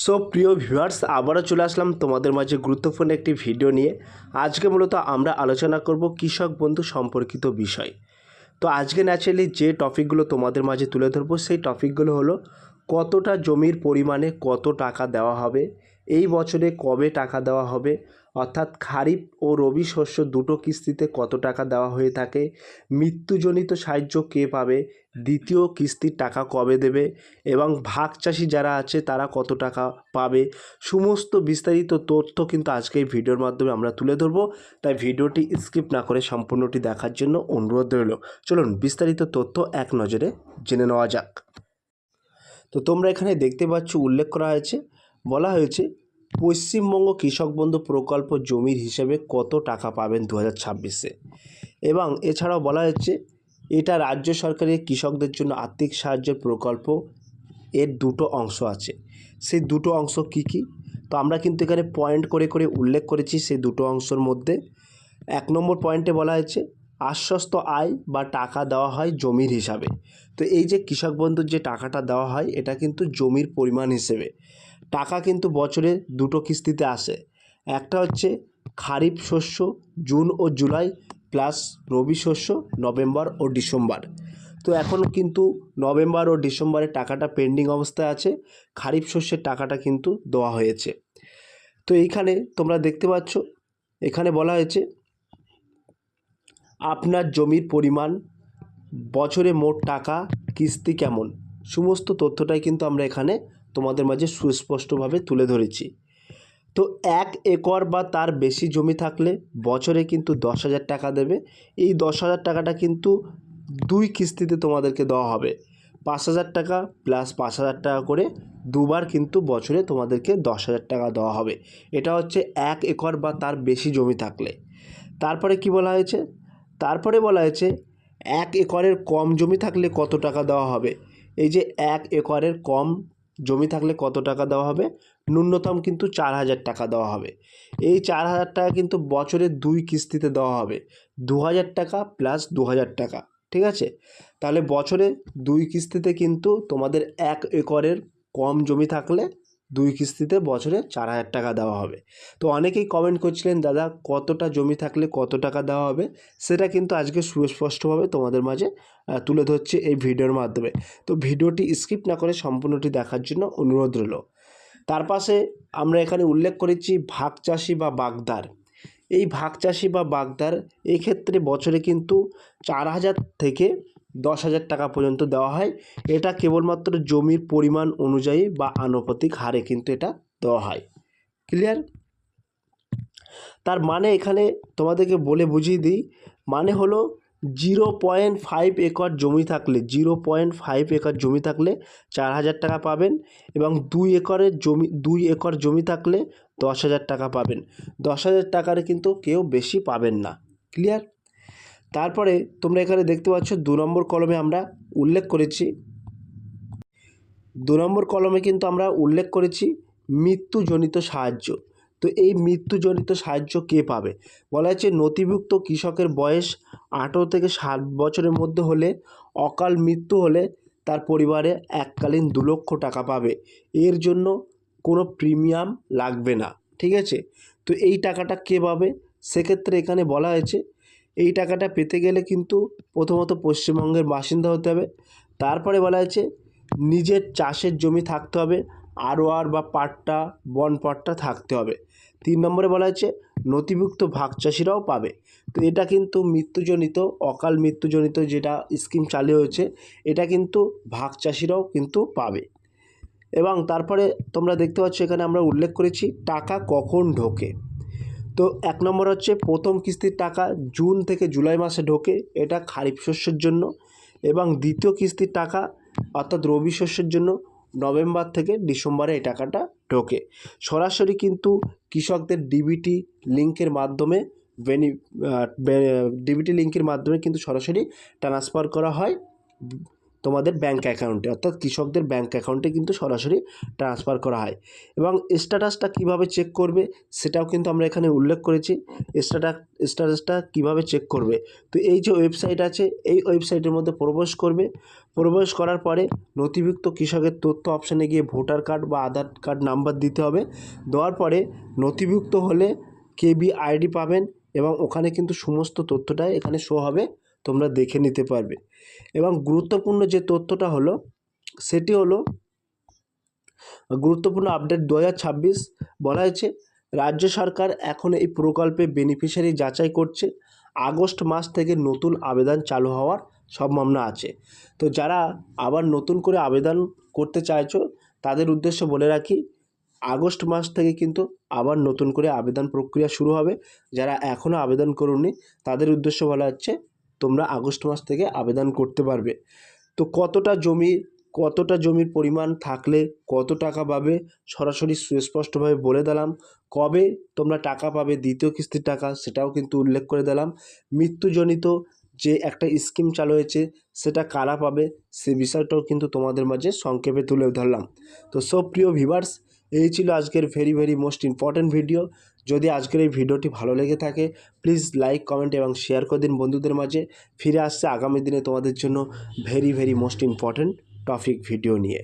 So প্রিয় viewers, আবারও চলে আসলাম তোমাদের মাঝে গুরুত্বপূর্ণ একটি ভিডিও নিয়ে। আজকে মূলত আমরা আলোচনা করব কৃষক বন্ধু সম্পর্কিত বিষয়। তো আজকে ন্যাচারালি যে টপিকগুলো তোমাদের মাঝে তুলে ধরবো সেই টপিকগুলো হলো কতটা জমির পরিমাণে কত টাকা দেওয়া হবে, এই বছরে কবে টাকা দেওয়া হবে, অর্থাৎ খারিফ ও রবি শস্য দুটো কিস্তিতে কত টাকা দেওয়া হয়ে থাকে, মৃত্যুজনিত সাহায্য কে পাবে, দ্বিতীয় কিস্তির টাকা কবে দেবে এবং ভাগ চাষি যারা আছে তারা কত টাকা পাবে, সমস্ত বিস্তারিত তথ্য কিন্তু আজকে এই ভিডিওর মাধ্যমে আমরা তুলে ধরবো। তাই ভিডিওটি স্কিপ না করে সম্পূর্ণটি দেখার জন্য অনুরোধ রইল। চলুন বিস্তারিত তথ্য এক নজরে জেনে নেওয়া যাক। তো তোমরা এখানে দেখতে পাচ্ছ উল্লেখ করা হয়েছে, বলা হয়েছে পশ্চিমবঙ্গ কৃষক বন্ধু প্রকল্প জমির হিসেবে কত টাকা পাবেন 2026-এ। এবং এছাড়াও বলা হয়েছে এটা রাজ্য সরকারের কৃষকদের জন্য আর্থিক সাহায্যের প্রকল্প। এর দুটো অংশ আছে, সেই দুটো অংশ কি কি? তো আমরা কিন্তু এখানে পয়েন্ট করে করে উল্লেখ করেছি। সেই দুটো অংশের মধ্যে 1 নম্বর পয়েন্টে বলা হয়েছে আশ্বস্ত আয় বা টাকা দেওয়া হয় জমির হিসাবে। তো এই যে কৃষক বন্ধুর যে টাকাটা দেওয়া হয় এটা কিন্তু জমির পরিমাণ হিসেবে। টাকা কিন্তু বছরে দুটো কিস্তিতে আসে, একটা হচ্ছে খারিফ শস্য জুন ও জুলাই প্লাস রবি শস্য নভেম্বর ও ডিসেম্বর। তো এখন কিন্তু নভেম্বর ও ডিসেম্বরের টাকাটা পেন্ডিং অবস্থায় আছে, খারিফ শস্যের টাকাটা কিন্তু দেওয়া হয়েছে। তো এইখানে তোমরা দেখতে পাচ্ছ, এখানে বলা হয়েছে আপনার জমির পরিমাণ, বছরে মোট টাকা, কিস্তি কেমন, সমস্ত তথ্যটাই কিন্তু আমরা এখানে তোমাদের মাঝে সুস্পষ্টভাবে তুলে ধরেছি। তো 1 একর বা তার বেশি জমি থাকলে বছরে কিন্তু 10,000 টাকা দেবে। এই 10,000 টাকাটা কিন্তু দুই কিস্তিতে তোমাদেরকে দেওয়া হবে, 5,000 টাকা প্লাস 5,000 টাকা করে দুবার কিন্তু বছরে তোমাদেরকে 10,000 টাকা দেওয়া হবে। এটা হচ্ছে 1 একর বা তার বেশি জমি থাকলে। তারপরে কি বলা হয়েছে? তারপরে বলা হয়েছে 1 একরের কম জমি থাকলে কত টাকা দেওয়া হবে। এই যে 1 একরের কম জমি থাকলে কত টাকা দেওয়া হবে, ন্যূনতম কিন্তু 4,000 টাকা দেওয়া হবে। এই 4,000 টাকা কিন্তু বছরে দুই কিস্তিতে দেওয়া হবে, 2,000 টাকা প্লাস 2,000 টাকা। ঠিক আছে, তাহলে বছরে দুই কিস্তিতে কিন্তু তোমাদের 1 একরের কম জমি থাকলে দুই কিস্তিতে বছরে 4,000 টাকা দেওয়া হবে। তো অনেকেই কমেন্ট করছিলেন দাদা কতটা জমি থাকলে কত টাকা দেওয়া হবে, সেটা কিন্তু আজকে সুস্পষ্টভাবে তোমাদের মাঝে তুলে ধরছে এই ভিডিওর মাধ্যমে। তো ভিডিওটি স্কিপ না করে সম্পূর্ণটি দেখার জন্য অনুরোধ রইল। তার পাশে আমরা এখানে উল্লেখ করেছি ভাগ চাষি বা বাগদার। এই ভাগ চাষি বা বাগদার এই ক্ষেত্রে বছরে কিন্তু 4,000 থেকে 10,000 টাকা পর্যন্ত দেওয়া হয়। এটা কেবলমাত্র জমির পরিমাণ অনুযায়ী বা আনুপাতিক হারে কিন্তু এটা দেওয়া হয়। ক্লিয়ার? তার মানে এখানে তোমাদেরকে বলে বুঝিয়ে দিই, মানে হলো 0.5 একর জমি থাকলে 0.5 একর জমি থাকলে 4,000 টাকা পাবেন, এবং 2 একর জমি থাকলে 10,000 টাকা পাবেন। 10,000 টাকার কিন্তু কেউ বেশি পাবেন না। ক্লিয়ার? তারপরে তোমরা এখানে দেখতে পাচ্ছ 2 নম্বর কলমে আমরা উল্লেখ করেছি, 2 নম্বর কলমে কিন্তু আমরা উল্লেখ করেছি মৃত্যুজনিত সাহায্য। তো এই মৃত্যুজনিত সাহায্য কে পাবে? বলা হচ্ছে নথিভুক্ত কৃষকের বয়স 18 থেকে 60 বছরের মধ্যে হলে অকাল মৃত্যু হলে তার পরিবারে এককালীন 2 লক্ষ টাকা পাবে। এর জন্য কোনো প্রিমিয়াম লাগবে না। ঠিক আছে, তো এই টাকাটা কে পাবে? সেক্ষেত্রে এখানে বলা হয়েছে এই টাকাটা পেতে গেলে কিন্তু প্রথমত পশ্চিমবঙ্গের বাসিন্দা হতে হবে। তারপরে বলা হয়েছে নিজের চাষের জমি থাকতে হবে, আরওআর বা পাট্টা বন পাট্টা থাকতে হবে। 3 নম্বরে বলা হয়েছে নথিভুক্ত ভাগ চাষিরাও পাবে। তো এটা কিন্তু মৃত্যুজনিত, অকাল মৃত্যুজনিত যেটা স্কিম চালু হয়েছে এটা কিন্তু ভাগ চাষিরাও কিন্তু পাবে। এবং তারপরে তোমরা দেখতে পাচ্ছ এখানে আমরা উল্লেখ করেছি টাকা কখন ঢোকে। তো 1 নম্বর হচ্ছে প্রথম কিস্তির টাকা জুন থেকে জুলাই মাসে ঢোকে, এটা খারিফ শস্যের জন্য। এবং দ্বিতীয় কিস্তির টাকা অর্থাৎ রবি শস্যের জন্য নভেম্বর থেকে ডিসেম্বরে এই টাকাটা ঢোকে। সরাসরি কিন্তু কৃষকদের ডিবিটি লিঙ্কের মাধ্যমে ডিবিটি লিঙ্কের মাধ্যমে কিন্তু সরাসরি ট্রান্সফার করা হয়। তোমাদের ব্যাঙ্ক অ্যাকাউন্টে, অর্থাৎ কৃষকদের ব্যাঙ্ক অ্যাকাউন্টে কিন্তু সরাসরি ট্রান্সফার করা হয়। এবং স্ট্যাটাসটা কীভাবে চেক করবে সেটাও কিন্তু আমরা এখানে উল্লেখ করেছি। স্ট্যাটাসটা কীভাবে চেক করবে, তো এই যে ওয়েবসাইট আছে এই ওয়েবসাইটের মধ্যে প্রবেশ করবে। প্রবেশ করার পরে নথিভুক্ত কৃষকের তথ্য অপশানে গিয়ে ভোটার কার্ড বা আধার কার্ড নাম্বার দিতে হবে। দেওয়ার পরে নথিভুক্ত হলে কেবি আইডি পাবেন এবং ওখানে কিন্তু সমস্ত তথ্যটাই এখানে শো হবে, তোমরা দেখে নিতে পারবে। এবং গুরুত্বপূর্ণ যে তথ্যটা হলো সেটি হলো গুরুত্বপূর্ণ আপডেট 2026 বলা হয়েছে রাজ্য সরকার এখন এই প্রকল্পে বেনিফিশিয়ারি যাচাই করছে। আগস্ট মাস থেকে নতুন আবেদন চালু হওয়ার সম্ভাবনা আছে। তো যারা আবার নতুন করে আবেদন করতে চাইছো তাদের উদ্দেশ্যে বলে রাখি, আগস্ট মাস থেকে কিন্তু আবার নতুন করে আবেদন প্রক্রিয়া শুরু হবে। যারা এখনও আবেদন করোনি তাদের উদ্দেশ্য বলা হচ্ছে তোমরা আগস্ট মাস থেকে আবেদন করতে পারবে। তো কতটা জমির পরিমাণ থাকলে কত টাকা পাবে সরাসরি সুস্পষ্টভাবে বলে দিলাম। কবে তোমরা টাকা পাবে দ্বিতীয় কিস্তির টাকা সেটাও কিন্তু উল্লেখ করে দিলাম। মৃত্যুজনিত যে একটা স্কিম চালু হয়েছে সেটা কারা পাবে সে বিষয়টাও কিন্তু তোমাদের মাঝে সংক্ষেপে তুলে ধরলাম। তো সব প্রিয় ভিউয়ার্স, এই ছিল আজকের ভেরি মোস্ট ইম্পর্ট্যান্ট ভিডিও। যদি আজকের এই ভিডিওটি ভালো লেগে থাকে প্লিজ লাইক কমেন্ট এবং শেয়ার করে দিন বন্ধুদের মাঝে। ফিরে আসছে আগামী দিনে তোমাদের জন্য very most important topic video নিয়ে।